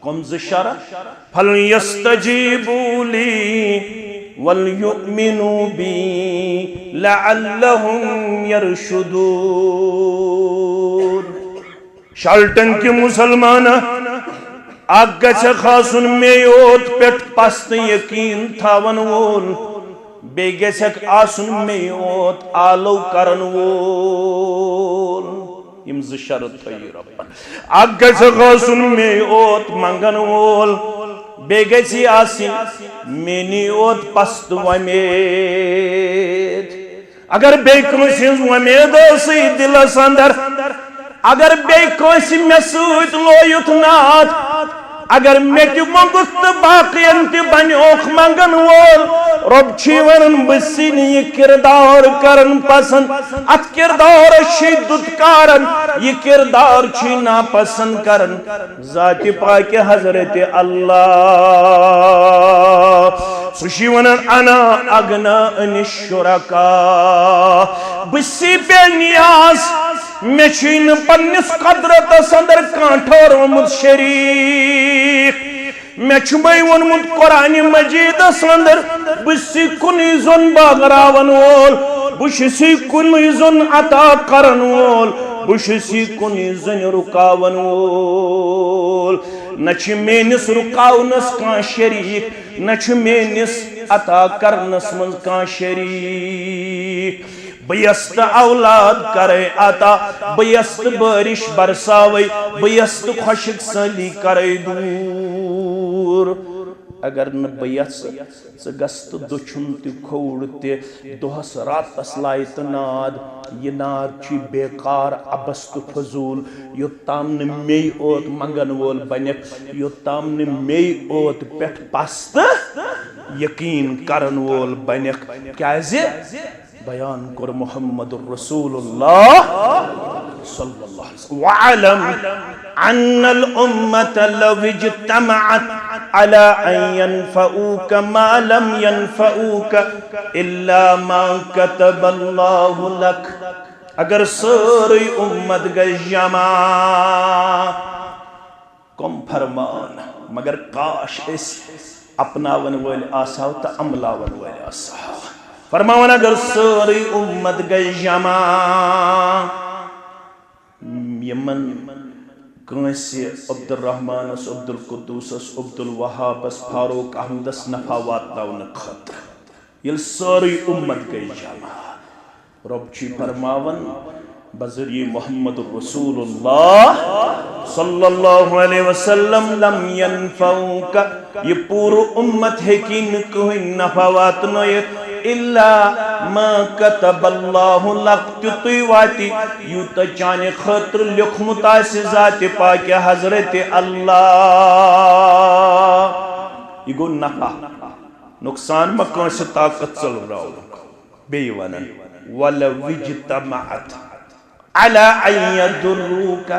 Comes شرط فَلْيَسْتَجِيبُوا لِي وَلْيُؤْمِنُوا بِي لَعَلَّهُمْ يَرْشُدُونَ شالٹن کی مسلمانہ آگا سے خاصن میوت پیٹ پست یقین تھاون وول بیگے سے آسن میوت آلو کرن وول امز شرط ہے رب آگا سے خاصن میوت منگن وول بیگے سے آسن مینیوت پست ومید اگر بیکن سنز ومید اسی دل سندر اگر بیکوسی میں سویت لویت نات اگر میں کی منگت باقی انتی بنیوک منگن وول رب چیورن بسین یہ کردار کرن پسند ات کردار شدت کارن یہ کردار چینا پسند کرن ذات پاک حضرت اللہ سوشیونن انا اگنا ان الشرکا بسی بے نیاز میں چین پنس قدرت سندر کانٹھور ومد شریف میں چھمائی ونمد قرآن مجید سندر بسی کنی زن باغراون وول بشسی کنی زن عطا کرن وول بشسی کنی زن رکاون وول نچ مینس رکاونس کان شریف نچ مینس عطا کرنس من کان شریف بیست اولاد کرے عطا بیست بارش برساوی بیست خوشک سالی کرے دور اگر نہ بیست گست دچھن تی کھوڑ تی دوہس راتس لائت ناد یہ ناد چی بیکار ابست فضول یوتام نے می اوت منگن وول بنک یوتام نے می اوت پیٹ پست یقین کرن وول بنک کیازے بیان کر محمد رسول اللہ صلی اللہ علیہ وسلم وَعَلَمْ أَنَّ الْأُمَّةَ لَوْ اجْتَمَعَتْ عَلَىٰ أَن يَنْفَعُوكَ مَا لَمْ يَنْفَعُوكَ إِلَّا مَا كَتَبَ اللَّهُ لَكَ اگر ساری امت گئی جمع کم فرمان مگر کاش اس اپناون وال آساو تا عملاون وال آساو فرماون اگر ساری امت گئی جمع یمن کنسی عبد الرحمن عبد القدوس عبد الوهاب فاروق احمد نفاوات داون خطر یل ساری امت گئی جمع رب چی فرماون بذریعہ محمد رسول اللہ صلی اللہ علیہ وسلم لم ينفعوک یہ پورو امت ہے کی نکوئی نفاوات نویت إلا ما كتب الله لك تطيواتي يوتا چانے خطر لکھمتا سے ذات پاک حضرت اللہ یہ گو نفع نقصان مکان سے طاقت چل رہا ہو بیوانا وَلَوْ اجْتَمَعَتْ عَلَىٰ أَن يَضُرُّوكَ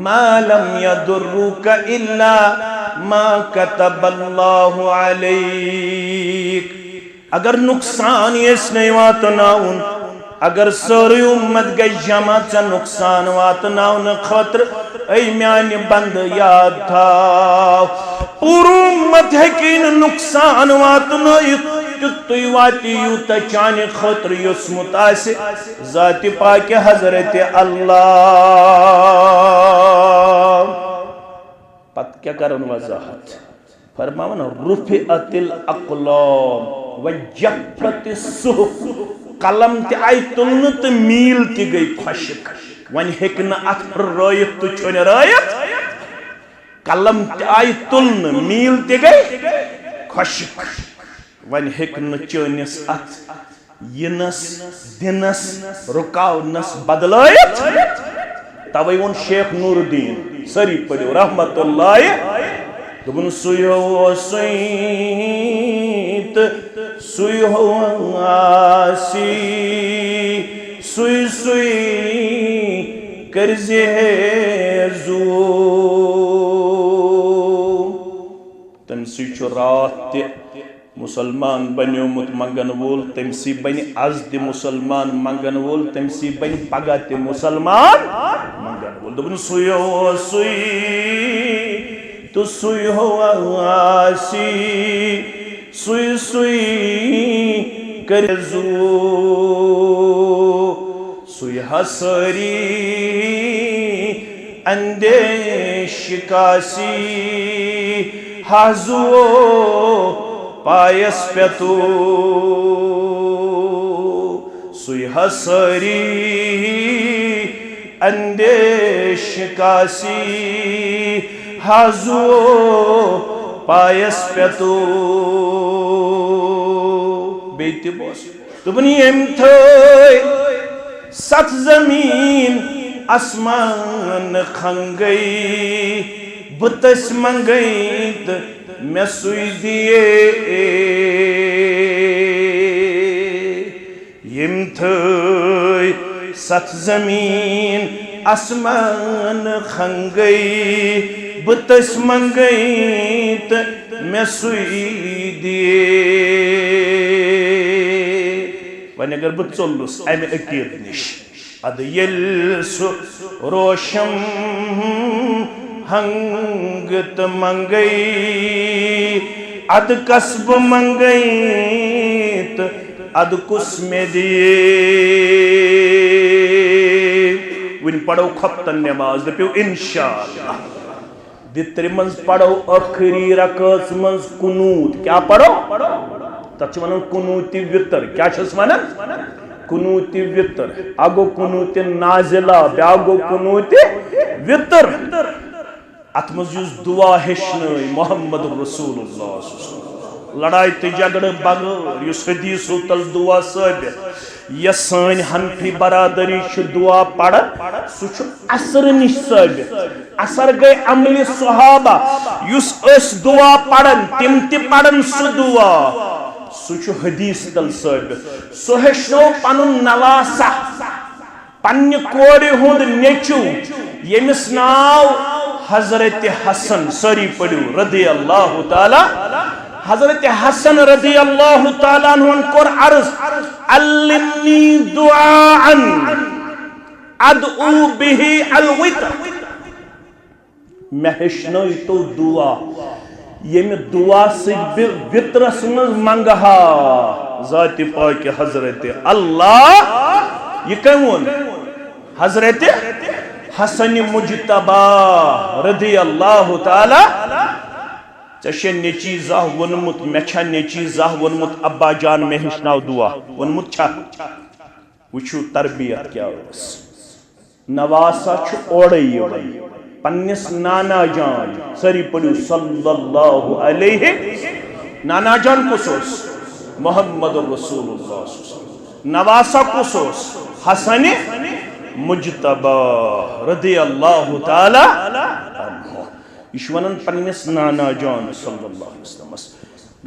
مَا لَمْ يَضُرُّوكَ إِلَّا مَا كَتَبَ اللَّهُ عَلَيْكَ اگر نقصان اس نہیں واتناؤن اگر ساری امت گئی جمع چا نقصان واتناؤن خطر ای میانی بند یاد تھا پور امت ہے کہ نقصان واتنائی جتی واتی یوتا چانے خطر یسمتا سے ذات پاک حضرت اللہ پت کیا کرن وضاحت فرماؤن رفعت الاقلام وجفت الصحف قلم تی آئی تلنت میل تی گئی خوشک ون ہیکن ات رائت تو چون رائت قلم تی آئی تلن میل تی گئی خوشک ون ہیکن چونس ات ینس دنس رکاونس بدلائت توئی ون شیخ نور الدین سری پڑھو رحمت اللہ دبن سویو سویت سویو آسی سوی سوی کرزی زو تمسی چو رات تی مسلمان بنیومت منگن وول تمسی بنی از دی مسلمان منگن وول تمسی بنی پگا تی مسلمان منگن وول دبن سویو سوی تو سوئی ہو آسی سوئی سوئی کرزو سوئی حسری اندیش کاسی حازو پایس پیتو سوئی حسری اندیش کاسی حازو پایس پیتو بیتی بوس دبنی امتھائی ست زمین اسمان کھنگئی بتس منگئی میں سوئی دیئے امتھائی ست زمین اسمان کھنگئی بتس منگئی میں سوئی دیئے وانی اگر بچولس امی اکیر نش اد یل سو روشم ہنگت منگئی اد کسب منگئی اد کس میں دیئے ون پڑھو خبتن نماز دپیو انشاءاللہ وطر منز پڑھو اخری رکعت منز قنوت کیا پڑھو تچ ونن قنوت وطر کیا چھس ونن قنوت وطر اگو قنوت نازلہ بیاگو قنوت وطر اتمز یوز دعا ہشنائی محمد رسول اللہ لڑائی تی جگڑ بغیر یوس حدیث تل دعا ثابت یس سن حنفی برادری چھ دعا پڑھ سوچ اثر نش ثابت اثر گئی عمل صحابہ یوس اس دعا پڑھن تم تی پڑھن سو دعا سوچ حدیث تل ثابت سو ہشنو پنن نواسہ پنہ کوری ہند نیچو یمس ناو حضرت حسن سری پڑھو رضی اللہ تعالی حضرت حسن رضی اللہ تعالیٰ عنہ کور عرض علمنی دعاء ادعو به الوتر میں ہشنوئی تو دعا یم دعا سج وطرس مز منگہا ذات پاک حضرت اللہ یہ کون حضرت حسن مجتبی رضی اللہ تعالی ژے نیچی زاہ ونمت مے چھا نیچی زاہ ونمت ابا جان میں ہشناو دعا ونمت چھا وچھو تربیت کیا اس نواسا چھ اوڑی پنس نانا جان سری پڑھو صلی اللہ علیہ نانا جان کسوس محمد رسول اللہ نواسا کسوس حسن مجتبی رضی اللہ تعالی عنہ اشونن پنس نانا جان صلی اللہ علیہ وسلم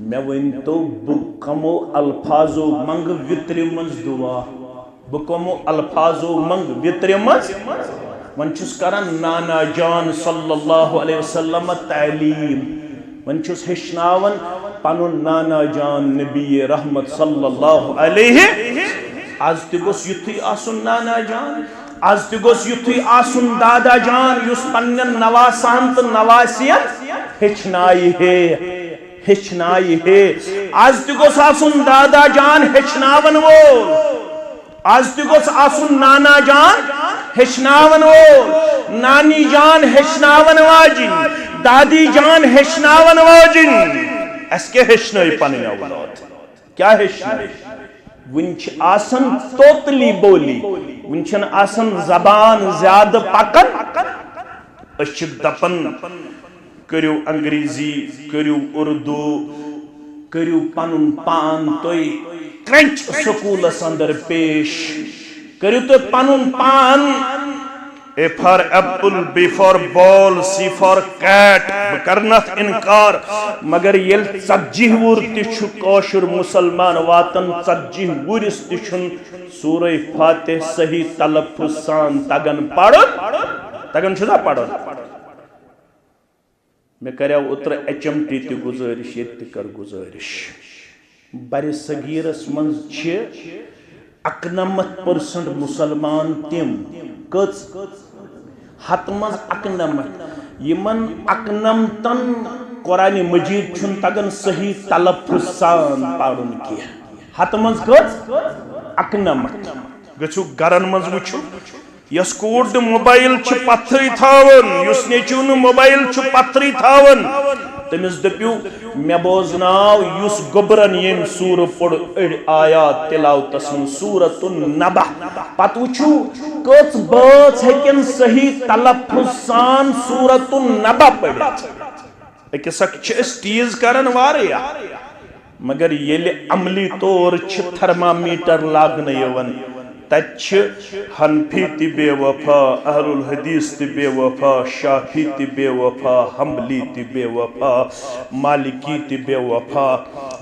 میں ون تو بکمو الفاظو منگ وطر منز دعا بکمو الفاظو منگ وطر منز ون چھس کران نانا جان صلی اللہ علیہ وسلم تعلیم ون چھس ہشناون پنن نانا جان نبی رحمت صلی اللہ علیہ آز تگوس یتھی آسن نانا جان آز تگوس یتھی آسن دادا جان یس پنن نواسان تو نواسین ہچنائی ہے آز تگوس آسن دادا جان ہچناون وول آز تگوس آسن نانا جان ہچناون وول نانی جان ہچناون واجن دادی جان ہچناون واجن اس کے ہچنائی پنن اولاد کیا ہچنائی ونچ آسن توتلی بولی ونچن آسن زبان زیادہ پکن اشک دپن کریو انگریزی کریو اردو کریو پنن پان توی کرنچ سکول اندر پیش کریو تو پنن پان A for apple, B for ball, C for cat بکرنت انکار مگر یل ژتجی وُہُر تہِ چھُ کٲشُر مسلمان واتن ژتجی وُہرِس تہِ چھُن سورہ فاتح صحیح تلفظ سان تگن پرن تگن چھُنا پرن مےٚ کریو اوترٕ HMT تہِ گُزٲرِش ییٚتہِ تہِ کر گُزٲرِش بر صغیرس منٛز چھِ 91% مسلمان تِم کٔژ ہتھ منٛز 91 یمن اکنمتن قرآن مجید چھن تگن صحیح تلفظ سان پڑھن کی ہت منز کت اکنمت گچھو گرن منز وچھو یس کوٹ موبائل چھ پتھری تھاون یس نیچو موبائل چھ پتھری تھاون تمس دپیو مے بوزناو یس گبرن یم سور پڑ آیات تلاوتس من سورۃ النبأ پت وچھو کچھ بات ہیکن صحیح تلفظ سان سورۃ النبأ پڑھت اکس اک اس ٹیز کرن واریا مگر یل عملی طور چھ تھرمامیٹر لاگن یون تچ حنفی تی بے وفا اہل الحدیث تی بے وفا شافی تی بے وفا حنبلی تی بے وفا مالکی تی بے وفا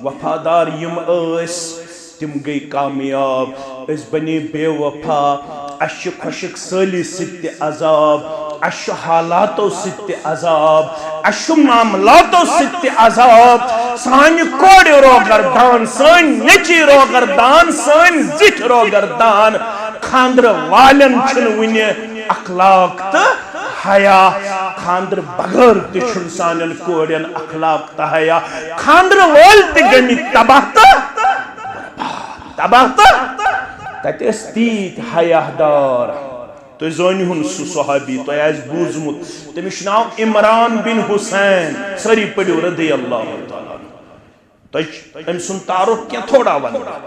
وفادار یم اس تم گئی کامیاب اس بنی بے وفا اش خشک سالی ست عذاب اش حالاتو ست عذاب اش معاملاتو ست عذاب سانی کوڑی روگردان سان نچی روگردان سان زٹ روگردان خاندر والن چھن ونی اخلاق تا حیا خاندر بغیر تی چھن سانن کوڑین اخلاق تا حیا خاندر وال تی گمی تباہ تا تت اس تیت حیا دار تو زونی ہن سو صحابی تو ایز بوزمت تمش ناو عمران بن حسین سری پڑیو رضی اللہ تعالی تو ام سن تعارف کیا تھوڑا ونڈا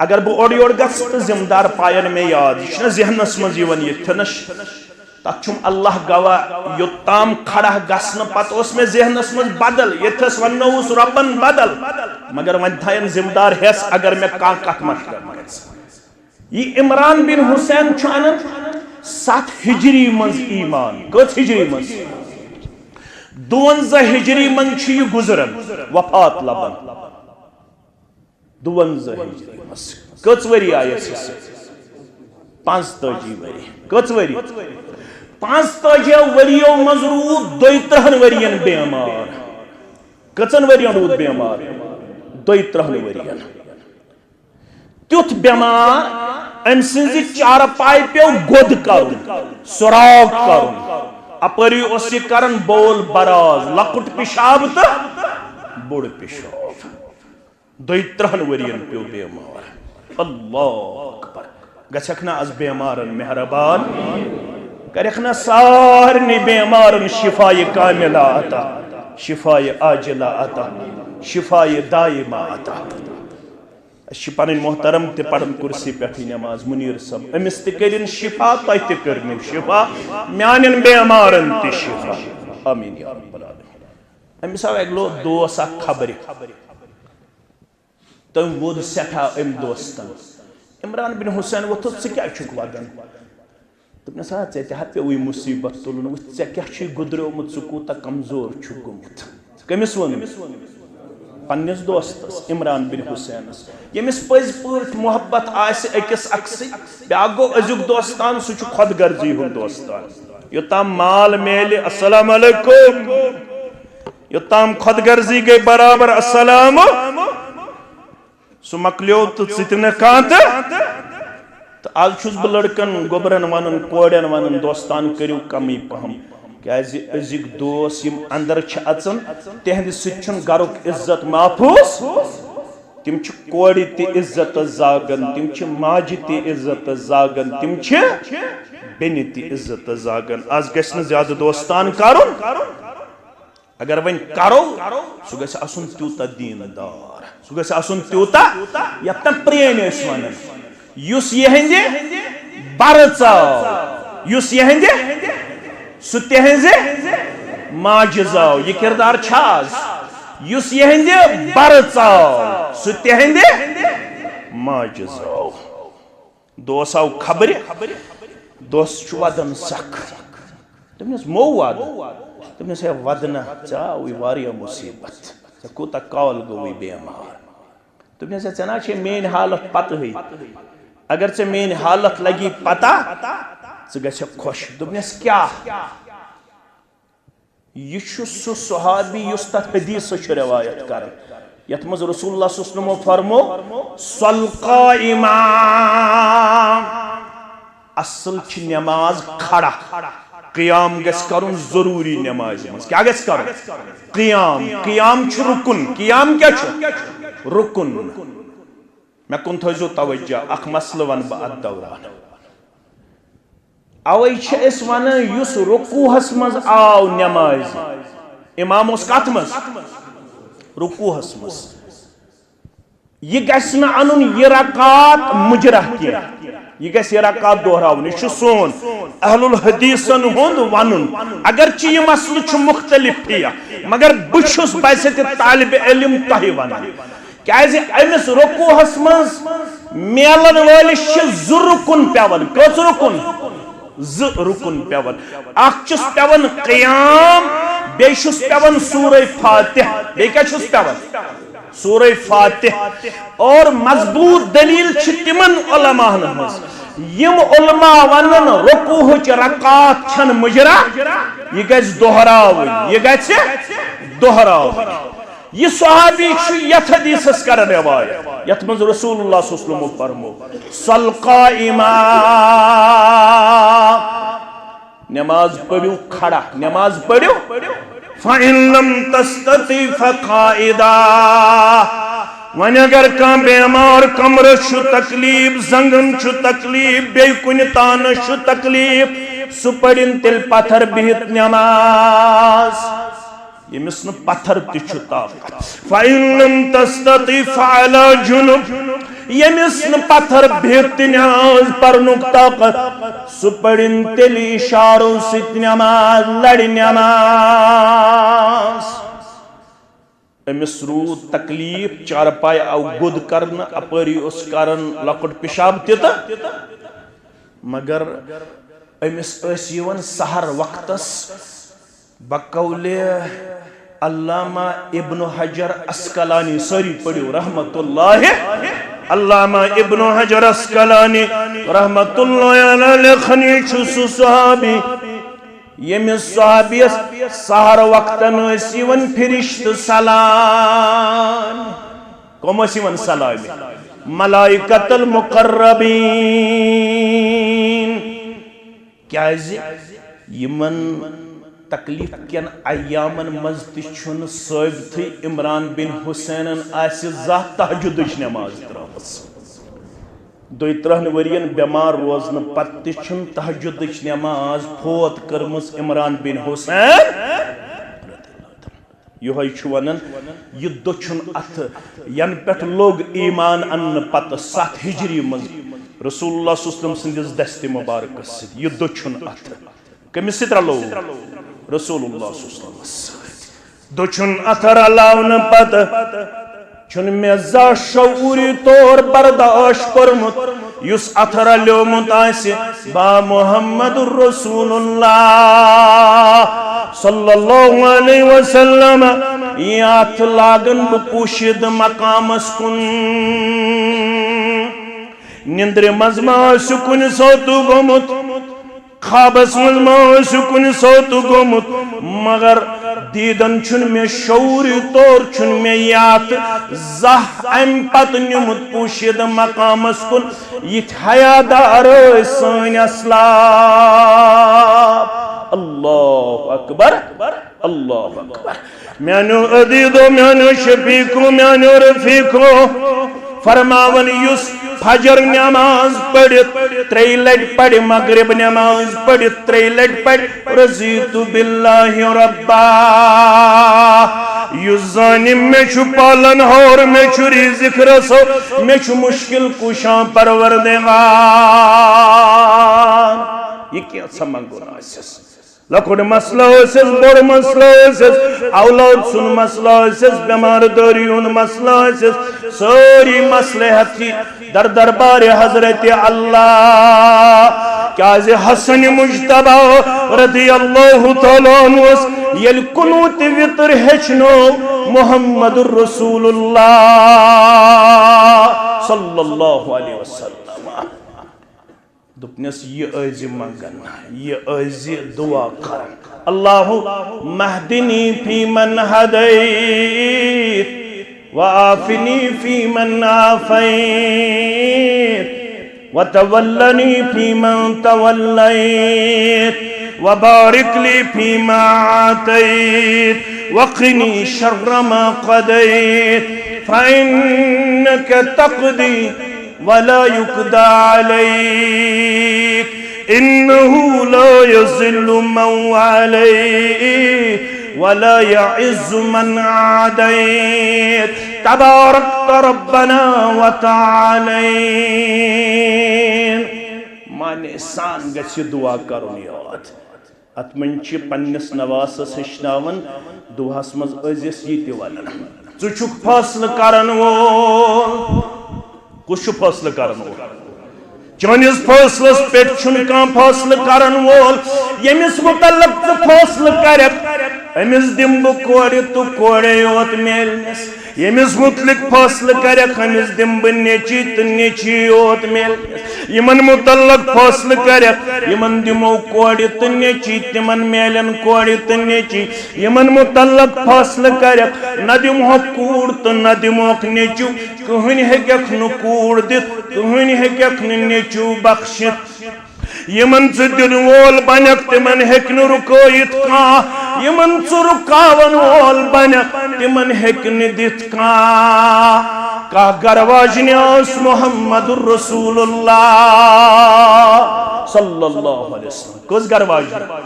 اگر بو اوڑی اوڑ گس تو زمدار پائن میں یاد یہ ذہنس مز یون یہ تھنش تچم اللہ گوا یوتام کھڑا گسن پت اس میں ذہنس مز بدل یہ تھس ونوس ربن بدل مگر ون تھائن زمدار ہس اگر میں کان کت مشکل یہ عمران بن حسین چھانن 7 ہجری منز ایمان کت ہجری منز 52 ہجری منز چھ گزرن وفات لبن 52 ہجری منز کت وری آیس 45 وری کت وری 45 وریو منز رود 32 ورین بیمار کتن ورین رود بیمار 32 ورین تیوت بیمار ام سنزی چار پائی پیو گود کرن سراغ کرن اپری اسی کرن بول براز لکٹ پیشاب تا بوڑ پیشاب 32 ورین پیو بیمار اللہ اکبر گچھکنا از بیمارن مہربان کرکنا سارنی بیمارن شفای کاملہ آتا شفای آجلہ آتا شفای دائمہ آتا شپان محترم تے پڑھن کرسی پیٹھی نماز منیر صاحب امس تے کرن شفا تہ تے کرن شفا میانن بیمارن تے شفا آمین یا رب العالمین امس آو اگلو دوست اک خبر تم وود سٹھا ام دوستن عمران بن حسین وہ تو کیا چھک ودن تم نے ساتھ تے ہت وی مصیبت تلن وہ تے کیا چھ گدرومت سکوتا کمزور چھکمت کمس ون پنس دوستس عمران بن حسین یمس پز پورت محبت آس اکس اکس بیاکھ گو ازیک دوستان سہ خود غرضی ہند دوستان یوتام مال میل السلام علیکم یوتام خود غرضی گئی برابر السلام سہ مکلیو تو ثتن کانت تو آج چھس بہ لڑکن گوبرن ونن کوڑین ونن دوستان کریو کمی پہم کیازِ ازیک دوست یم اندر چھ اژن تہندِ سۭتۍ چھُنہٕ گرُک عزت محفوظ تم چھ کوڑِ تہِ عزت زاگن تم چھ ماجہِ تہِ عزت زاگن تم چھ بیٚنہِ تہِ عزت زاگن آز گژھِ نہٕ زیادٕ دوستان کرُن اگر وۄنۍ کرو سُہ گژھِ آسُن تیوٗتاہ دیٖندار سُہ گژھِ آسُن تیوٗتاہ یتھ نہٕ پرٛٲنۍ ٲسۍ ونان یُس یِہنٛدِ برٕ ژاو یُس یِہنٛدِ سُہ تہنٛزِ ماجہِ زاو یہ کردار چھاز یُس یِہنٛدِ برٕ ژاو سُہ تہنٛدِ ماجہِ زاو دوس آو خبرِ دوس چھُ ودان سکھ تٔمِس موٚو وَدٕ تٔمِس ہے ودنہ ژےٚ آوٕے واریاہ مُصیبت ژےٚ کوٗتاہ کال گوٚوُے بیمار دوٚپنس ژےٚ نا چھے میٛٲنۍ حالت پتہٕے اگر ژےٚ میٛٲنۍ حالت لگی پتہ ژٕ گژھکھ خۄش دوٚپنس کیٛاہ یہ چھُ سُہ صحابی یُس تتھ حدیث چھُ روایت کران یتھ منٛز رسول اللہ صلی اللہ علیہ وسلم فرمو صل قائما اصل چھ نماز کھڑا قیام گس کرن ضروری نماز مز کیا گس کرن قیام چھ رکن قیام کیا چھ رکن میں کن تھوزو توجہ اخ مسئلہ ون با ات دوران اوئی چھ اس ون یس رکوعس مز آو نماز امام اس کت مز رکوعس مز یہ گس نہ انن یہ رکعات مجرح کیا یہ گس یہ رکعات دہراون یہ سون اہل الحدیثن ہند ونن اگرچہ یہ مسئلہ چھ مختلف کیا مگر بچھس بحثت طالب علم تہ ونان کیازِ امس رکوعس مز میلن ولس چھ زٕ رکن پیون کٔژ رکن زٕ رکن پیون اکھ چھس پیون قیام بیٚیہِ چھس پیون سورہ فاتح بیٚیہِ کیٛاہ چھس پیون سورہ فاتح اور مضبوط دلیل چھ تمن علماء مز یم علماء ونن رکوعچ رکعات چھن مجرا یہ گژھِ دہراوٕنۍ یہ گژھِ دہراوٕنۍ یہ صحابی چھ یتھ حدیثس کرن روایت یتھ منز رسول اللہ صلی اللہ علیہ وسلم فرمو صل قائما نماز پڑھو کھڑا نماز پڑھو فَإِن لَمْ تَسْتَطِعْ فَقَائِدًا ون اگر کان بیمار کمر چھ تکلیف زنگن چھ تکلیف بے کن تان چھ تکلیف سہ پڑھن تیل پتھر بہت نماز یمس نہ پتھر تہ طاقت فَإِن لَمْ تَسْتَطِعْ فَعَلَى جُنُب یمس نہ پتھر بہت نماز پرنک طاقت سہ پڑھن تیل اشاروں ست نماز لڑ نماز امس رود تکلیف چارپائی او گد کرن اپری اس کرن لکٹ پیشاب تیتا مگر امس اس یون سحر وقتس بقول علامہ ابن حجر اسقلانی سری پڑھو رحمت اللہ علامہ ابن حجر اسقلانی رحمت اللہ علیہ لکھنی چھو صحابی یمس صحابیس سحر وقتن یون فرشت سلام کم یون سلام ملائکۃ المقربین کیازِ یمن تکلیف کین ایامن مز تھن ثابتھی عمران بن حسینن آس زہ تہجدچ نماز ترامس 32 ورین بیمار روزن پتہ چھن تہجدچ نماز فوت کرمس عمران بن حسین یہ ونن یہ دو چھن ات ین پہ لوگ ایمان ان پتہ 7 ہجری مز رسول اللہ صلی اللہ علیہ وسلم سندس دست مبارک ست یہ دو چھن ات کمس ست رلو رسول اللہ صلی اللہ علیہ وسلم دو چھن ات رلاون پتہ چھن میں زا شعوری طور برداشت کرمت یس اتھر لیومت آسی با محمد رسول اللہ صلی اللہ علیہ وسلم یات لاگن بپوشید مقام اسکن نندر مزما سکن سوتو گمت خوابس مزما سکن سوتو گمت مگر دیدن چھن میں شعوری طور چھن میں یات زہ ام پت نمت پوشید مقام اسکن یہ حیادار سن اسلام اللہ اکبر اللہ اکبر میانو عدیدو میانو شفیقو میانو رفیقو فرماون یس فجر نماز پڑھت 3 لٹ پڑھ مغرب نماز پڑھت 3 لٹ پڑھ رضیت باللہ ربا یس زانم میں چھو پالن ہور میں چھو رزق رسو میں چھو مشکل کشاں پروردگار یہ کیا سمنگون آسیس لکھوڑ مسئلہ اسیس بڑ مسئلہ اسیس اولاد سن مسئلہ اسیس بیمار داریون مسئلہ اسیس ساری مسئلہ حتی در دربار حضرت اللہ کیازِ حسن مجتبہ رضی اللہ تعالیٰ عنہ یل قنوت وطر ہچنو محمد الرسول اللہ صلی اللہ علیہ وسلم دپنس یہ ایزی منگن یہ ایزی دعا کرن اللہ مہدنی فی من ہدیت وآفنی فی من آفیت وتولنی فی من تولیت وبارك لي فيما آتيت وقني شر ما قضيت فإنك تقضي ولا يقضى عليك إنه لا يذل من واليت ولا يعز من عاديت تباركت ربنا وتعاليت مانے سان گژھِ دعا کرُن یاد ات من چھ پننس نواسس ہچناون دعاس مز ازیس یہ تہ ونان ژٕ چھُکھ فٲصلہٕ کرن وول کُس چھُ فٲصلہٕ کرن وول چٲنِس فٲصلس پٮ۪ٹھ چھُنہٕ کانٛہہ فٲصلہٕ کرن وول ییٚمِس مُتعلق ژٕ فٲصلہٕ کرکھ أمِس دِمہٕ بہٕ کورِ تہٕ کورے یوت میلنس ییٚمِس مُتعلق فٲصلہٕ کرکھ أمِس دِمہٕ بہٕ نیٚچی تہٕ نیٚچی یوت میلنس یِمن مُتعلق فٲصلہٕ کرکھ یِمن دِمو کورِ تہٕ نیٚچی تِمن میلن کورِ تہٕ نیٚچی یِمن مُتعلق فٲصلہٕ کرکھ نہ دِمہوکھ کوٗر تہٕ نہ دِمہوکھ نیٚچوٗ کٕہٕنۍ ہیٚکٮ۪کھ نہٕ کوٗر دِتھ کٕہٕنۍ ہیٚکٮ۪کھ نہٕ نیٚچوٗ بخشِتھ یمن ژٕ دِن وول بنکھ تمن ہیٚکہِ نہٕ رُکٲیِتھ کانٛہہ یمن ژٕ رُکاون وول بنکھ تمن ہیٚکہِ نہٕ دِتھ کانٛہہ گرٕ واجنہِ ٲس محمد رسول اللہ صلی اللہ علیہ وسلم کٔژ گرٕ واجنہِ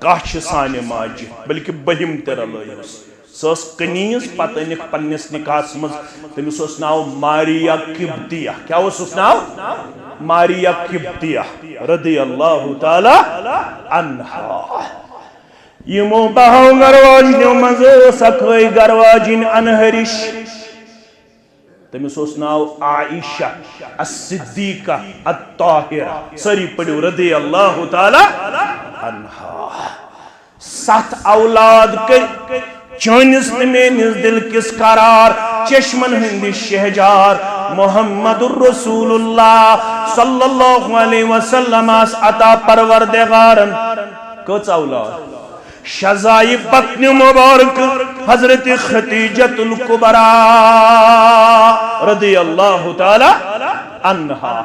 کاہ چھِ سانہِ ماجہِ بلکہِ بٔہِم تہِ رلٲیِس سۄ ٲس کنیٖز پتہٕ أنِکھ پننِس نکاحس منٛز تٔمِس اوس ناو ماریا قبطیہ کیٛاہ اوسُس ناو ماریا قبطیہ رضی اللہ تعالی عنہا یمو بہو گرواجنیو منٛز ٲس اکھٕے گرواجِنۍ انہرِش تٔمِس اوس ناو عائشہ الصدیقہ الطاہرہ سٲری پٔرِو رضی اللہ تعالی عنہا 7 اولاد کٔرۍ چٲنِس تہٕ میٲنِس دل کِس قرار چشمن ہٕنٛدِس شہجار محمد رسول اللہ صلی اللہ علیہ وسلم آس عطا پروردگارن کٔژ اولاد شزائی بطن مبارک حضرت خدیجۃ الکبریٰ رضی اللہ تعالی عنہا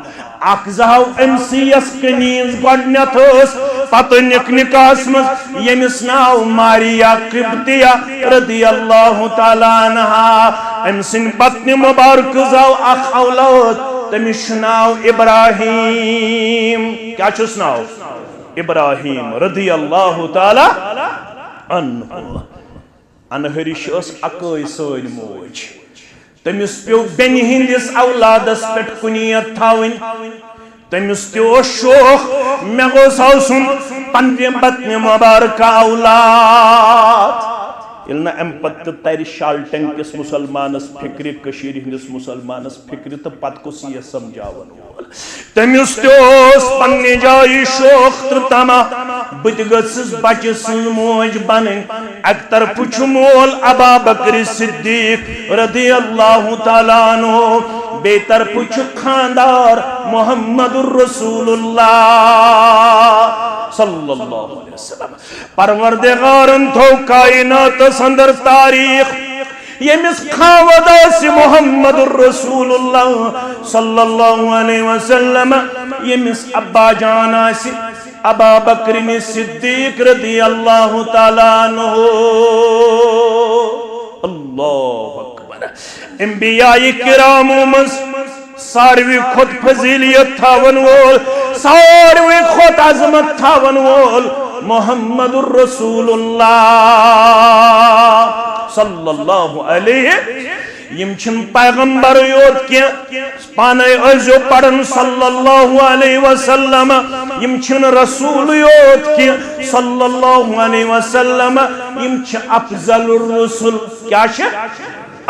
اکھ زہو أمسٕے یس کنیٖز گۄڈنیٚتھ ٲس پتہٕ نِکھ نکاحس منٛز ییٚمِس ناو ماریا قبطیہ رضی اللہ تعالی عنہا أمۍ سٕنٛدِ بطنِ مبارک زاو اکھ اولاد تٔمِس چھُ ناو ابراہیم کیٛاہ چھُس ناو ابراہیم رضی اللہ تعالی عنہ انہرِش ٲس اکٲے سٲنۍ موج تٔمِس پیوٚو بیٚنہِ ہٕنٛدِس اولادس پٮ۪ٹھ کُنیت تھاوٕنۍ تٔمِس تہِ اوس شوق مےٚ گوٚژھ آسُن پننہِ بطنِ مبارکہ اولاد ییٚلہِ نہٕ اَمہِ پتہٕ تہِ ترِ شالٹنگ کِس مُسلمانس فِکرِ کٔشیٖرِ ہٕنٛدِس مُسلمانس فِکرِ تہٕ پتہٕ کُس یہِ سمجھاون وول تٔمِس تہِ اوس پننہِ جایہِ شوق تہٕ طمع بہٕ تہِ گٔژھٕس بچہِ سٕنٛز موج بنٕنۍ اکہِ طرفہٕ چھُ مول ابا بکر صدیق رضی اللہ تعالیٰ عنہ بیٚیہِ طرفہٕ چھُ خاندار محمد رسول اللہ صلی اللہ علیہ وسلم پروردگارن تھو کائناتس اندر تاریخ ییٚمِس خاوند آسہِ محمد رسول اللہ صلی اللہ علیہ وسلم ییٚمِس ابا جان آسہِ ابا بکر صدیق رضی اللہ تعالیٰ عنہ اللہ اکبر انبیاء کرامو منٛز ساروی کھۄت فضیلیت تھاون وول ساروی کھۄت عظمت تھاون وول محمد رسول اللہ صلی اللہ علیہ یم چھن پیغمبر یوت کیا پانے ازو پڑھن صلی اللہ علیہ وسلم یم چھن رسول یوت کیا صلی اللہ علیہ وسلم یم چھ افضل الرسل کیا چھ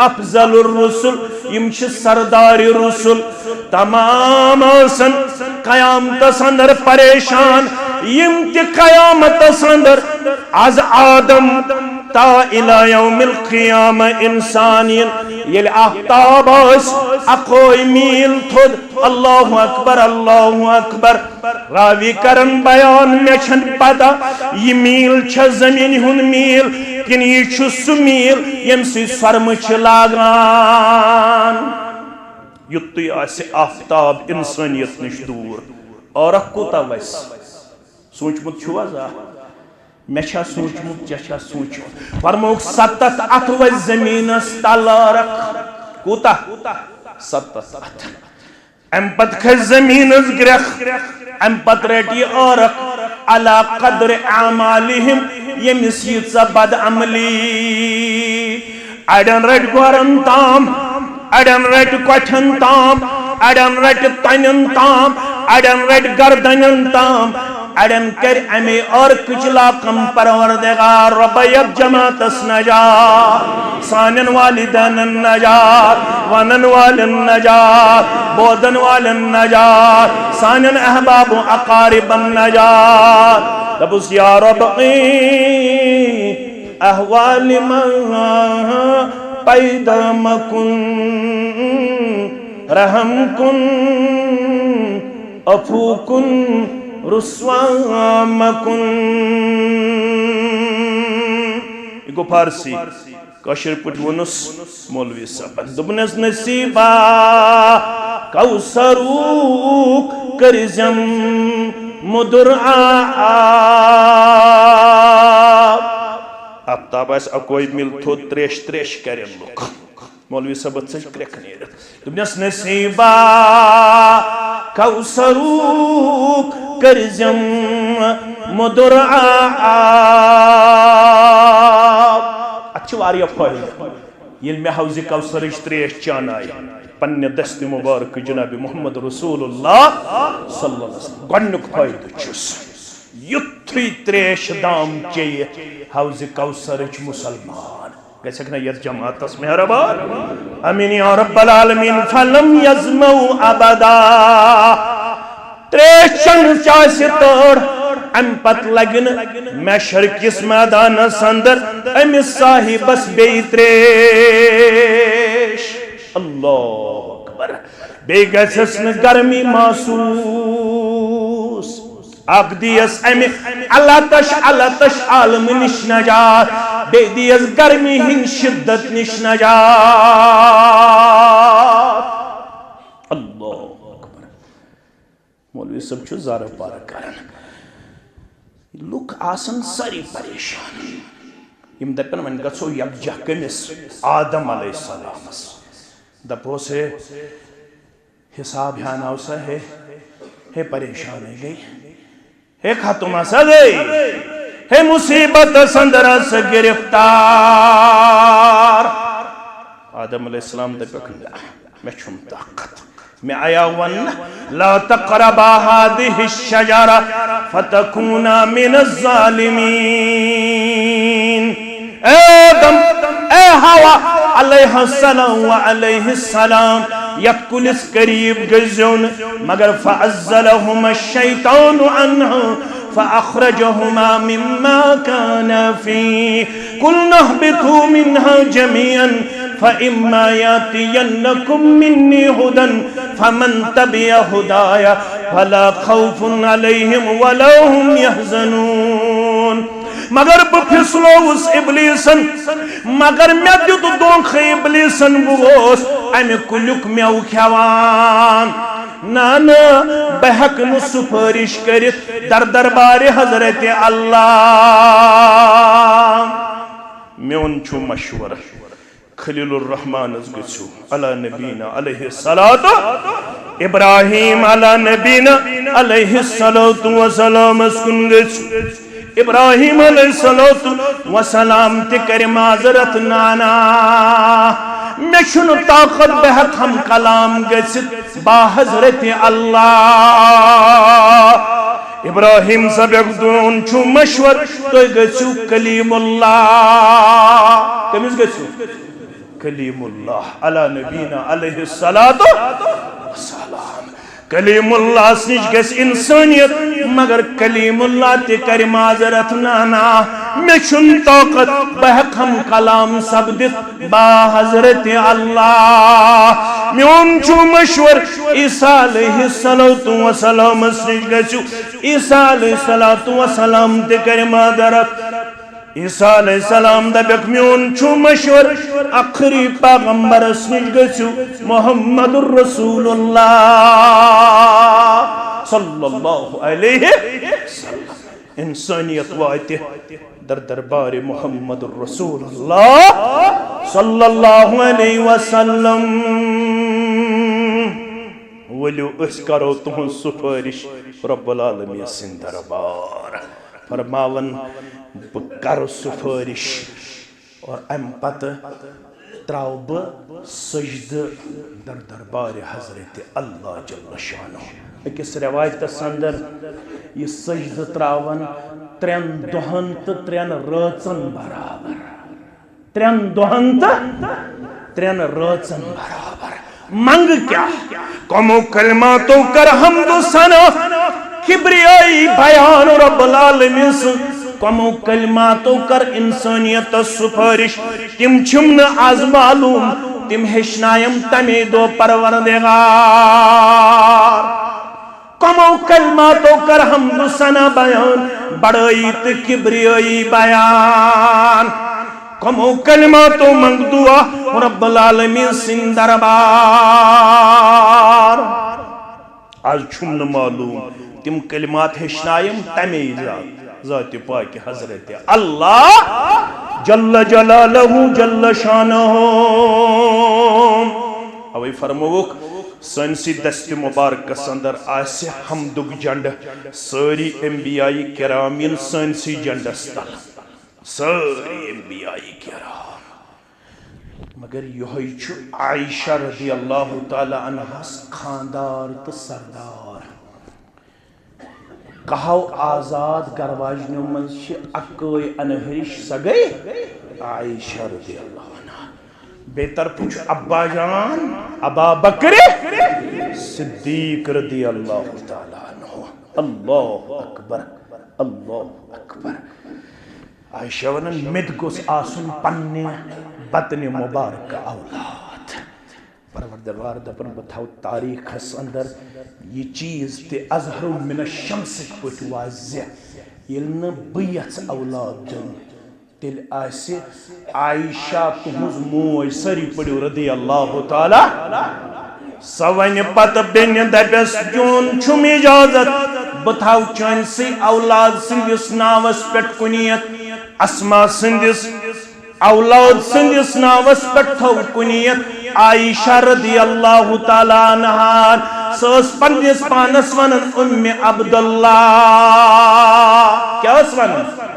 افضل الرسل یم چھ سردار رسل تمام آسن قیامت اندر پریشان یم تی قیامت اندر از آدم تا الى یوم القیام انسانین یل آفتاب آس اقوی میل تھود اللہ اکبر راوی کرن بیان میں چھن پتا یہ میل چھ زمین ہن میل کن یہ چھ سو میل یم سی سرم چھ لاغان یتی آس آفتاب انسانیت نش دور اور کوتا ویس سوچ مت چھو میں چھا سوچمت چا سوچمت فرموک 7 اتھ زمینس تلارک کوتا 7 اتھ ام پت کھس زمینس گرخ ام پت رٹی عورق علا قدر اعمالہم یمس ییژا بد عملی اڑن رٹ گورن تام اڑن رٹ کٹھن تام اڑن رٹ تنن تام اڑن رٹ گردنن تام اڑن کر امی اور کچلا کم پروردگار رب یک جماعتس نجات سانن والدن النجات ونن والن نجات بودن والن نجات سانن احباب و اقارب النجات دبس یا رب احوال من پیدا مکن رحم کن عفو کن رسوا مکن یہ گو فارسی کاشر پٹ ونس مولوی صاحب دبنس نصیبا کوثروک کرزم مدر آفتاب آس اکوئی مل تھو تریش تریش کرن لوگ مولوی صاحب سے کرک نیرت دبنس نصیبا کوثروک کرزم مدر اچھو آریا فائل یہ میں حوض کوثرش تریش چان آئی پنہ دست مبارک جناب محمد رسول اللہ صلی اللہ علیہ وسلم گنک فائد چس یتھی تریش دام چیئے حوض کوثرش مسلمان کیسے کہنا یہ جماعت اس مہربان امین یا رب العالمین فلم یزمو ابدا تریش چن چاسی توڑ ام پت لگن میں شرکس میدان سندر ام صاحبس بی تریش اللہ اکبر بے گسسن گرمی محسوس اگ دیس ام اللہ تش عالم نش نجات بے دیس گرمی ہن شدت نش نجات اللہ اکبر مولوی صاحب چھو زارہ پارا کرن لوگ آسن ساری پریشان یم دپن من گژھو یکجہ کمس آدم علیہ السلام دپو سے حساب ہاناو سا ہے پریشان ہے گئی ہے ختم سا گئی ہے مصیبت سندر سے گرفتار آدم علیہ السلام دپن میں چھم طاقت میں آیا ون لا تقربا هذه الشجرة فتكونا من الظالمين اے آدم اے ہوا علیہ السلام وعلیہ السلام یکلس قریب گزون مگر فعزلہم الشیطان عنہ فأخرجهما مما كان فيه قلنا اهبطوا منها جميعا فإما يأتينكم مني هدى فمن تبع هدايا فلا خوف عليهم ولا هم يحزنون مگر بفسلو اس ابلیسن مگر میں دیتو دونخ ابلیسن بوس امی کلک میو کھوان نانا بحق نسفرش کرت در دربار حضرت اللہ میون چھو مشور خلیل الرحمن از گچھو علی نبینا علیہ الصلاة ابراہیم علی نبینا علیہ السلام از کن گچھو ابراہیم علیہ السلام تکر معذرت نانا میں شنو طاقت بحق ہم کلام گچھت با حضرت اللہ ابراہیم سبق دون چھو مشور تو گچھو کلیم اللہ کمیز گچھو کلیم اللہ علی نبینا علیہ السلام کلیم اللہ سنش گس انسانیت مگر کلیم اللہ تے کر معذرت نانا میں چھن طاقت بحق ہم کلام سبدت با حضرت اللہ میون چھو مشور عیسیٰ علیہ السلام سنش گسو عیسیٰ علیہ السلام تے کر معذرت عیسیٰ علیہ السلام دبک میون چھو مشور اخری پیغمبر اسنج گسو محمد الرسول اللہ صلی اللہ علیہ وسلم انسانیت واتہ در دربار محمد رسول اللہ صلی اللہ علیہ وسلم ولو اس کرو تہن سفارش رب العالمین سن دربار فرماون بکر سفارش اور ام پتہ تراو بہ سجد در دربار حضرت اللہ جل شانہ اکس روایت اندر یہ سجد تراون 3 دہن تو 3 رٲژن برابر 3 دہن تو 3 رٲژن برابر منگ کیا کمو کلماتوں کر حمد و ثنا کبریائی بیان رب العالمین کمو کلماتوں کر انسانیت سفارش تم چھم آز معلوم تم ہشنائم تمی دو پروردگار کمو کلماتوں کر حمد و ثنا بیان بڑائی تو کبریائی بیان کمو کلماتوں منگ دعا رب العالمین سن دربار آج چھم معلوم تم کلمات ہشنائم تمی ذات پاک حضرت اللہ جل جلالہ جل شانہ اوی فرموک سنسی دست مبارک اندر آسے حمدک جنڈ ساری انبیاء کرامین سنسی جنڈ استل ساری انبیاء کرام مگر یہی چھو عائشہ رضی اللہ تعالی عنہ خاندار تو سردار کہو آزاد گرواجنوں من چھ اکوئی انہرش سگئی عائشہ رضی اللہ عنہ بہتر پوچھ ابا جان ابا بکر صدیق رضی اللہ تعالیٰ عنہ اللہ اکبر اللہ اکبر عائشہ ونن مد گوس آسن پننے بطن مبارک اولاد پروردگار دپن بتاو تاریخ اس اندر یہ چیز تے اظہر من الشمس پٹ واضح یلن بیت اولاد دن تیل آسے عائشہ تہنز موج سری پڑیو رضی اللہ تعالی سوائن پت بین دبس جون چھم اجازت بتاو چانسی اولاد سندس ناوس پٹ کنیت اسما سندس اولاد سندس ناوس پٹ تھو کنیت عائشہ رضی اللہ تعالیٰ عنہ سوس پنجس پانس ونن ام عبداللہ کیا اس ونن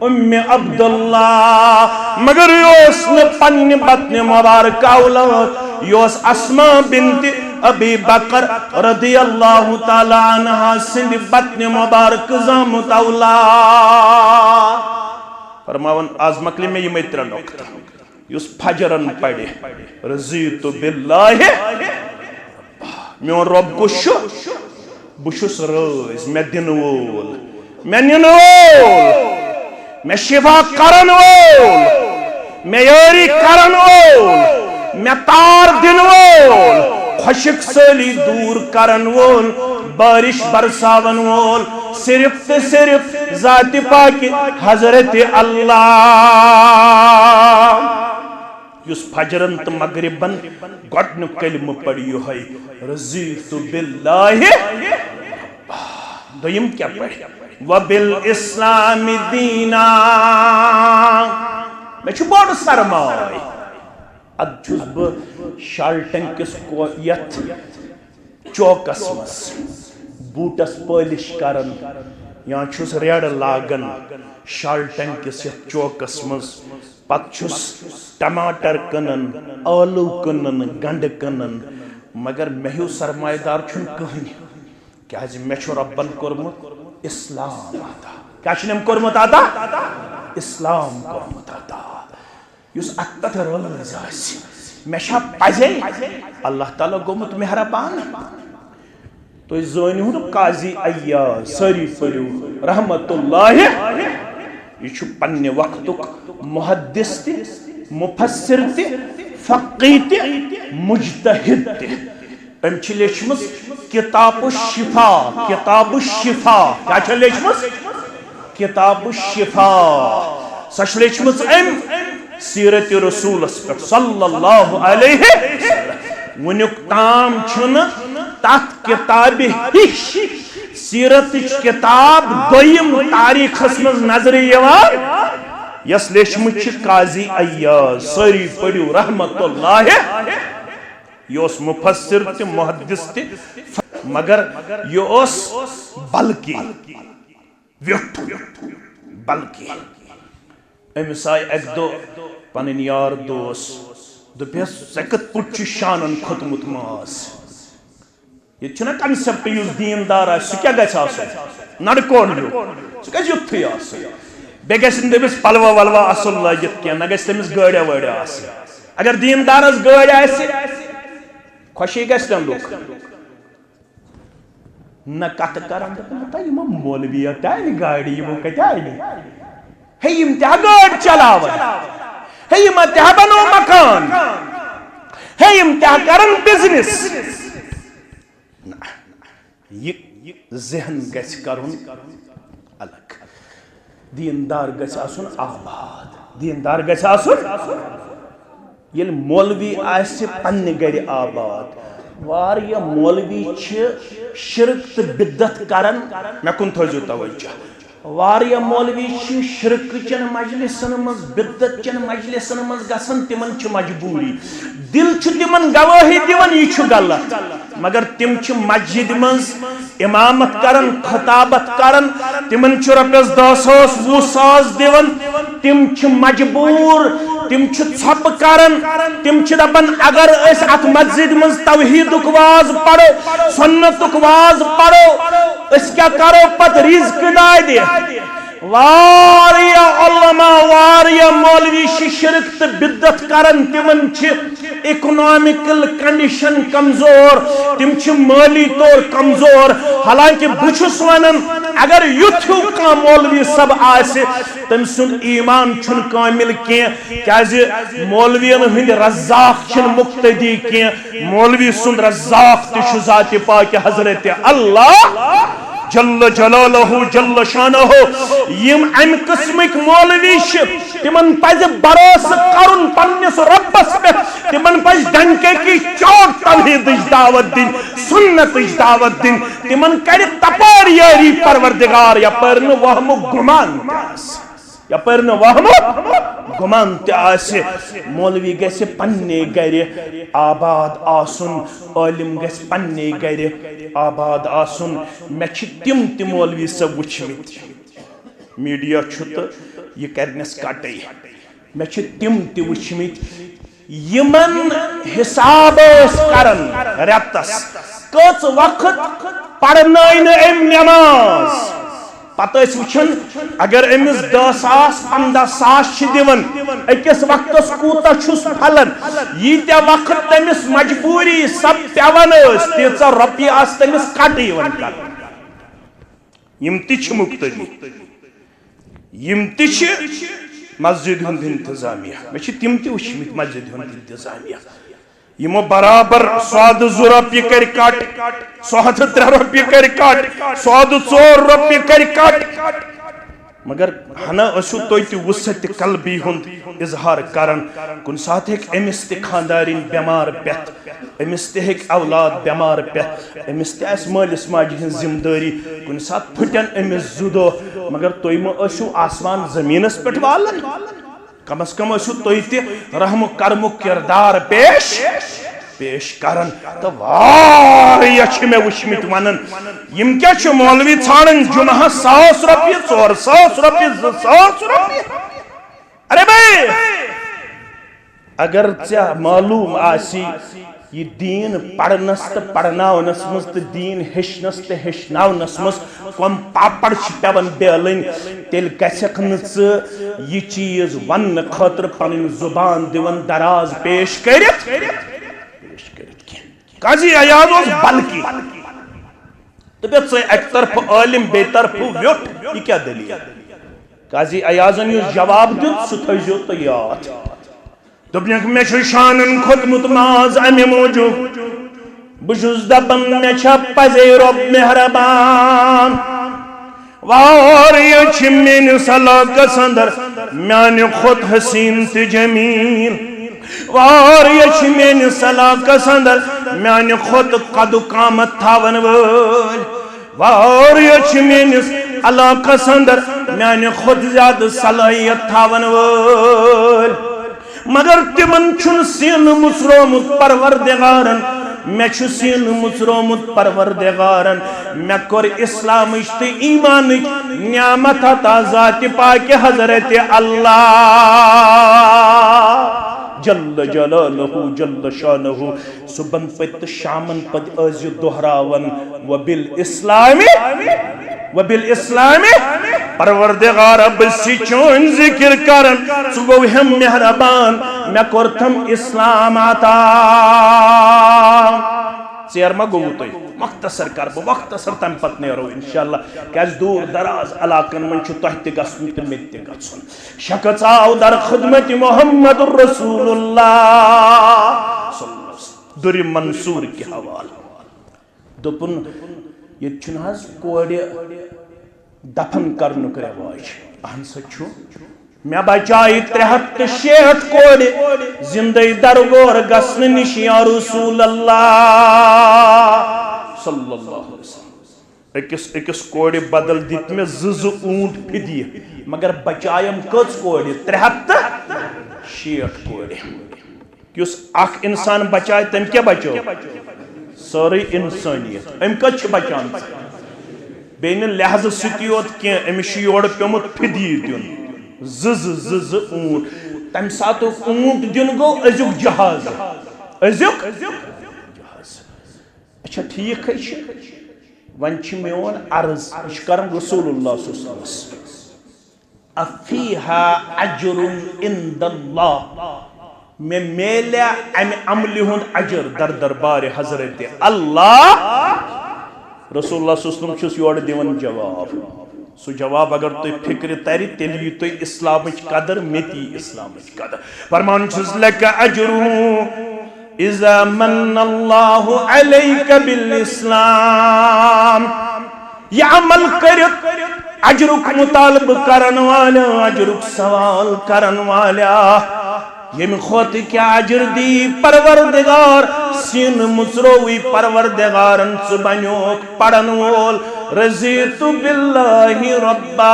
ام عبداللہ مگر یوس نے پن بطن مبارک اولاد یوس اسما بنت ابی بکر رضی اللہ تعالیٰ عنہ سند بطن مبارک زامت اولاد فرماون آز مکلی میں یہ میترہ نکتا یوس فجرن پڑے رضیت باللہ میون رب گوشو بشس رز میں دنوول میں ننوول میں شفا کرن وول میں یاری کرن وول میں تار دن وول خشک سالی دور کرن وول بارش برساون وول صرف تے صرف ذات پاک حضرت اللہ یس فجرن تو مغربن گۄڈنیُک کلمہ پڑیو ہے رضیت باللہ دویم کیا پڑھ وبالاسلام دینا میں چھو بوڑ سرمائی اد چھوز بہ شالٹن کس کو یت چوکس مس بوٹس پالش کرن یا چھوز ریڑ لاگن شالٹن کس یت چوکس مس پت چھوز ٹماٹر کنن آلو کنن گنڈ کنن مگر مہیو سرمایہ دار چھن کہنی کیا جی میں چھو ربن کرمت اسلام آتا کیا چھنم کرمت آتا اسلام کرمت آتا یس اکتت رولز آسی میں شاہ پجے اللہ تعالیٰ گومت مہربان تو زونی ہوں قاضی ایاز ساری پڑیو رحمت اللہ یہ چھو پنی وقتک محدث تی مفسر تی فقی تی مجتہد تی ام چھ لیچمس کتاب الشفا کتاب الشفا کیا چھ لیچمس کتاب الشفا سچ لیچمس ام سیرت رسول صلی اللہ علیہ وسلم ونیک تام چھن تات کتاب ہش سیرت کتاب دویم تاریخ من نظر یوان یس لیچمت قاضی ایاز ساری پڑھو رحمت اللہ یہ مفسر تہ محدث تہ مگر یہ بلکی ویٹھ بلکی امس آئی ایک دو پنن یار دوس دپیس ژے کت پٹ شانن کھوتمت ماز یہ چھنا کنسپٹ یس دیندار آسہ سہ کیا گژھِ آسن نڑکون ہیو سہ گژھِ یُتھُے آسن بیٚیہِ گژھِ نہٕ تٔمِس پلوا ولوا اصل لٲگِتھ کینٛہہ نہ گژھِ تٔمِس گٲڑیا وٲڑیا آسٕنۍ اگر دیندارس گٲڑۍ آسہِ خوشی گژھِ نہ لُکھ نہ کتھ کران دپان یِمو مولوِیا تہِ انہِ گاڑِ یِمو کتہِ انہِ ہے یِم تہِ ہا گٲڑۍ چلاون ہے یِمن تہِ ہا بنو مکان ہے یِم تہِ ہا کرن بزنس یہ ذہن گژھِ کرُن الگ دیندار گژھِ آسُن آباد دیندار گژھِ آسُن ییٚلہِ مولوی آسہِ پننہِ گرِ آباد واریاہ مولوی چھِ شرک تہٕ بدعت کران مےٚ کُن تھٲیزیو توجہ واریاہ مولوی چھِ شرک چن مجلسن منٛز بدعت چن مجلسن منٛز گژھان تِمن چھِ مجبوری دل چھُ تِمن گوٲہی دِوان یہِ چھُ غلط مگر تِم چھِ مسجد منٛز امامت کران خطابت کران تِمن چھُ رۄپیس 10,000 20,000 دِوان تِم چھِ مجبور تِم چھِ ژھۄپہٕ کران تِم چھِ دپان اگر أسۍ اتھ مسجد منٛز توحیدُک واز پرو سنتُک واز پرو أسۍ کیٛاہ کرو پتہٕ رزق نادِ واریاہ علماء واریاہ مولوی چھِ شرک تہٕ بدعت کران تِمن چھِ اکنامکل کنڈیشن کمزور تِم چھِ مٲلی طور کمزور حالانکہ بہٕ چھُس ونان اگر یُتھ ہیوٗ کانٛہہ مولوی صٲب آسہِ تٔمۍ سُنٛد ایمان چھُنہٕ کٲمِل کینٛہہ کیازِ مولوین ہٕنٛدۍ رزاق چھِنہٕ مقتدی کینٛہہ مولوی سُنٛد رزاق تہِ چھُ ذاتِ پاکہِ حضرت اللہ جل جلالہ جل شانہ یم ام قسمک مولوی چھ تمن پز بھروسہ کرن پننس ربس پہ تمن پز ڈنکے کی چوٹ توحیدچ دعوت دن سنتچ دعوت دن تمن کر تپار یاری پروردگار یپر نہ وہم گمان یپر نہ وہم گمان تہ آسہ مولوی گژھِ پننے گرِ آباد آسن عالم گژھِ پننے گرِ آباد آسن مے چھ تم تہ مولوی صٲب وچھمت میڈیا چھ تہ یہ کرنس کٹے مے چھ تم تہ وچھمت یمن حساب کرن رتس کٔژ وقت پرنٲے نہٕ أمۍ نماز پتہ وچھن اگر امس 10,000 15,000 چھ دِوان أکِس وقتس کوٗتاہ چھُس پھلان ییٖتیاہ وقت تٔمِس مجبوری سب پیوان ٲس تیٖژاہ رۄپیہِ آسہٕ تٔمِس کٹ یِوان کرنہٕ یِم تہِ چھِ مقتدی یِم تہِ چھِ مسجد ہُنٛد انتظامیہ مےٚ چھِ تِم تہِ وٕچھمٕتۍ مسجد ہُنٛد انتظامیہ یمو برابر 100 رۄپیہِ کر کٹ 103 رۄپیہِ کر کٹ 104 رۄپیہِ کر کٹ مگر ہنا ٲسِو تُہۍ تہِ وسعت قلبی ہُنٛد اظہار کران کُنہِ ساتہٕ ہیٚکہِ أمِس تہِ خاندارِنۍ بٮ۪مار پٮ۪تھ أمِس تہِ ہیٚکہِ اولاد بٮ۪مار پٮ۪تھ أمِس تہِ آسہِ مٲلِس ماجہِ ہٕنٛز ذمہٕ دٲری کُنہِ ساتہٕ پھٕٹن أمِس 2 دۄہ مگر تُہۍ مہ ٲسِو آسمان زٔمیٖنس پٮ۪ٹھ والان کم از کم ٲسِو تُہۍ تہِ رحم کرمُک کردار پیش کران تو واریاہ چھ مےٚ وٕچھمٕتۍ ونان یم کیٛاہ چھِ مولوی ژھانڈان جمعہس 100 رۄپیہِ 400 رۄپیہِ 200 رۄپیہِ ارے بھائی اگر ژےٚ معلوم آسی یہ دین پڑھنس تو پڑھناونس مز تو دین ہیچنس تو ہیچناونس مز کم پاپڑ پیوان بیلن تیل گھک یہ چیز ون خاطر پن زبان دیون دراز پیش کرت قاضی ایاز اس بلکی دپیت ژٕ اکہ طرف عالم بے طرف ویوٹ یہ کیا دلیل قاضی ایازن یس جواب دیت سہ تھٲیزیو تُہۍ یاد دوٚپنکھ مےٚ چھُ شانن کھوٚتمُت ماز امہِ موٗجوٗب بہٕ چھُس دپان مےٚ چھا پزے رۄب مہربان واریاہ چھِ میٲنِس علاقس اندر میانہِ کھۄتہٕ حسیٖن تہٕ جمیٖل واریاہ چھِ میٲنِس علاقس اندر میانہِ کھۄتہٕ قدٕ قامت تھاون وٲلۍ واریاہ چھ میانس علاقس اندر میانہ خود زیادہ صلاحیت تھاون وول مگر تمن چھن سین مسرومت پروردگارن میں چھ سین مسرومت پروردگارن میں کور اسلامچ تو ایمانچ نعمت عطا ذات پاک حضرت اللہ جل جلالہ جل شانہ صبحن پت شامن پت از دہراون وبالاسلام پروردگار بسی چون ذکر کرن سو گو ہم مہربان میں کرتم اسلام عطا سیر ما گو تو مختصر کر بہ مختصر تم پت نیرو انشاءاللہ کیاز دور دراز علاقن من چھ تہ تہ گژھن تہ مت تہ گژھن شخص آو در خدمت محمد رسول اللہ صلی اللہ علیہ وسلم در منصور کے حوالہ دپن یہ چھناز کوڑ دفن کرنک رواج اہن سا چھو میں بچائی 360 کوڑ زندگی درگور گسن نش یا رسول اللہ صلی اللہ علیہ وسلم اکس کوڑ بدل دیت میں زز اونٹ پھدی مگر بچائیم کچ کوڑ 360 کوڑ کیس اخ انسان بچائے تم کیا بچو ساری انسانیت ام کچھ بچان بین لحظ ستیوت کی امش یوڑ پیمت پھدی دیون زز اونٹ تم ساتھ اونٹ دن گو ازیک جہاز ازیک جہاز اچھا ٹھیک ہے ون چھ میون عرض یہ کرن رسول اللہ صلی اللہ علیہ وسلم افیہا اجر عند اللہ میں میلیا امی عملی ہند اجر در دربار حضرت اللہ رسول اللہ صلی اللہ علیہ وسلم چھس یوڑ دیون جواب سو جواب اگر تو فکر تاری تیلی تو اسلامچ قدر میتی اسلامچ قدر فرمان چھس لکا اجرو اذا من اللہ علیک بالاسلام یہ عمل کرت اجرک مطالب کرن والا اجرک سوال کرن والا یم خود کیا اجر دی پروردگار سین مسروی پروردگارن سبنیوک پڑن وول رضیت باللہ ربا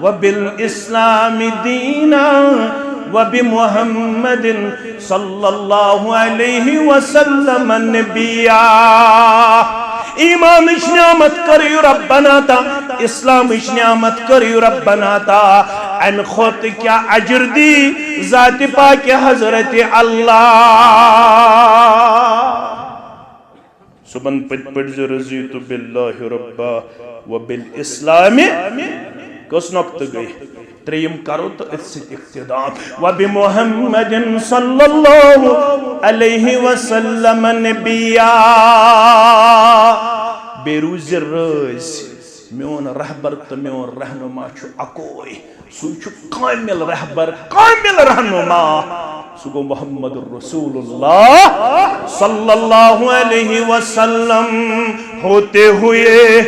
وبالاسلام دینا وبمحمد صلی اللہ علیہ وسلم نبیا ایمان اش نعمت کری ربنا تا اسلام اش نعمت کری ربنا تا ان خود کیا اجر دی ذات پاک حضرت اللہ سبن پڑھ رضیت باللہ ربا وبالاسلام کس نقط گئی تریم کرو تو اس سے اقتدام وبمحمد صلی اللہ علیہ وسلم نبیا بیروز رز میون رہبر تو میون رہنما چھو اکوئی سو چھو کامل رہبر کامل رہنما سو گو محمد رسول اللہ صلی اللہ علیہ وسلم ہوتے ہوئے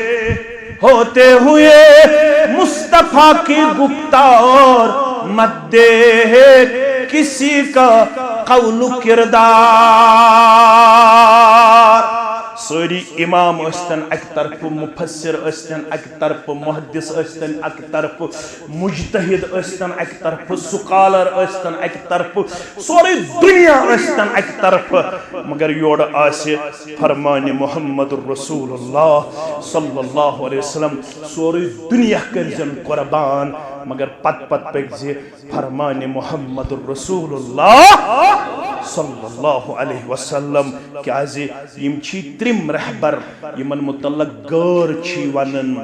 مصطفیٰ کی گفتار مت دے کسی کا قول و کردار سوری امام استن ایک طرف مفسر استن ایک طرف محدث استن ایک طرف مجتہد استن ایک طرف سکالر استن ایک طرف سوری دنیا استن ایک طرف مگر یوڑ آسے فرمان محمد رسول اللہ صلی اللہ علیہ وسلم سوری دنیا کرزن قربان مگر پت پکزے فرمان محمد رسول اللہ صلی اللہ علیہ وسلم کیازے یم چھی ترم رہبر یمن متعلق غور چھی ونن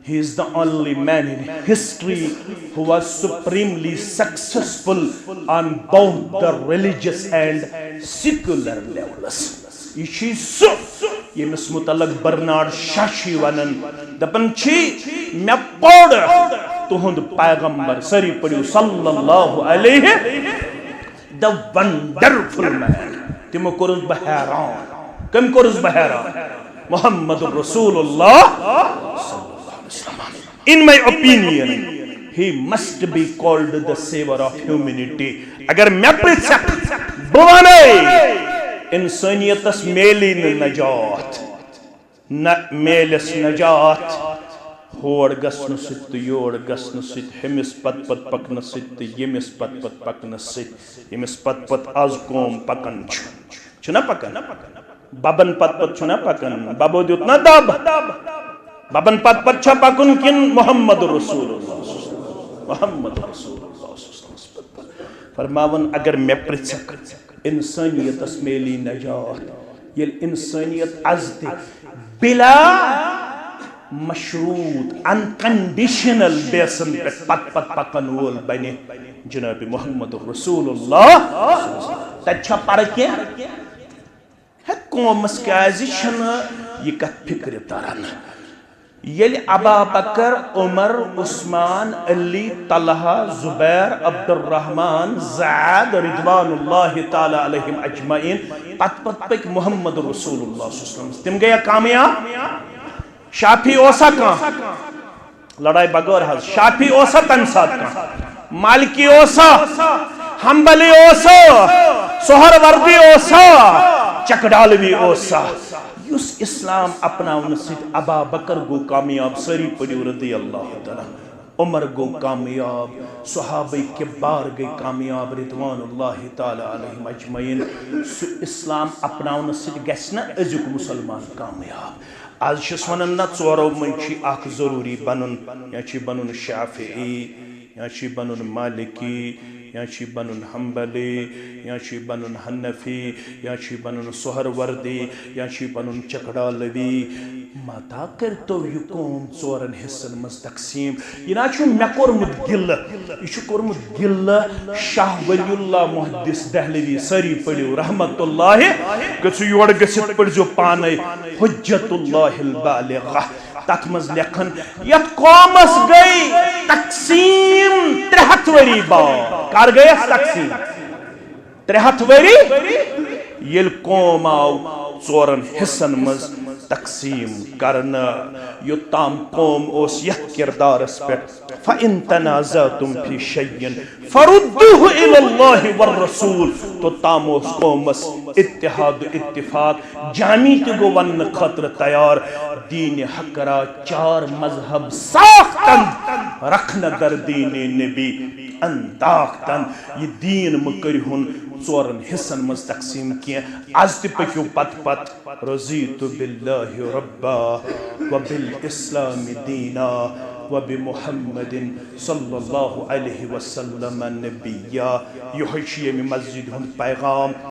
He is the only man in history who was supremely successful on both the religious and secular levels. یہ چھی سو یمس متعلق برنارڈ شاشی ونن دپن چھی میں پوڑ تہند پیغمبر سری پڑیو صلی اللہ علیہ the wonderful man تمو کرز بحیران کم کرز بحیران محمد رسول اللہ in my opinion he must be called the savior of humanity اگر میں پرچک بوانے انسانیت اس میلی نجات میلس نجات ہور گسن ست تو یور گسن ست ہمس پت پت پکن ست تو یمس پت پت پکن ست یمس پت پت آز قوم پکن چھنا پکن ببن پت پت چھنا پکن ببو دیت نا دب ببن پت پت چھا پکن کن محمد رسول اللہ محمد رسول اللہ فرماون اگر میں پرچک انسانیت اس میلی نجات یل انسانیت ازد بلا مشروط انکنڈیشنل بیسن پت پت پکن وول بنے جناب محمد رسول اللہ تچھا پڑھے ہے قومس کیازِ چھنہ یہ کت فکر تران یل ابا بکر عمر عثمان علی طلحہ زبیر عبد الرحمن زید رضوان اللہ تعالی علیہم اجمعین پت پت پک محمد رسول اللہ صلی اللہ علیہ وسلم تم گیا کامیاب شافی اوسا کان لڑائی بغور حض شافی اوسا تم ساتھ کان مالکی اوسا حنبلی اوسا سہر وردی اوسا چکڈالوی اوسا یس اسلام اپناون سید ابا بکر گو کامیاب سری پڑیو رضی اللہ تعالی عمر گو کامیاب صحابہ کبار گئی کامیاب رضوان اللہ تعالی علیہم اجمعین سو اسلام اپناون سید گسنا ازیک مسلمان کامیاب آج چھس ونن نا ژورو من چھ اخ ضروری بنن یا چھ بنن شافعی یا چھ بنن مالکی یا چھ بنن حنبلی یا چھ بنن حنفی یا چھ بنن سہر وردی یا چھ بنن چکڈالوی ماتا کرتو یہ قوم ژورن حصن مز تقسیم یہ نا چھ مے کورمت گل یہ چھ کورمت گل شاہ ولی اللہ محدث دہلوی سری پڑھو رحمت اللہ گژھو یور گژھت پڑھزو پانے حجت اللہ البالغہ تک مز لکھن یت قومس گئی تقسیم 300 وری بعد کر گئی تقسیم 300 وری یل قوم آو ژورن حصن مز تقسیم کرنا یوتام قوم اوس یت کردارس پہ فَإِن تَنَازَعْتُمْ فِي شَيْءٍ فَرُدُّوهُ إِلَى اللَّهِ وَالرَّسُولِ تو تام اوس قومس اتحاد اتفاق جانی تے گو ون خطر تیار دین حق را 4 مذہب ساختن رکھنا در دین نبی انداختن یہ دین مکرہن ژورن حصن مز تقسیم کیا از تہ پکیو پت پت رضیت باللہ ربا وبالاسلام دینا وبمحمد صلی اللہ علیہ وسلم نبیا یہ مسجد ہند پیغام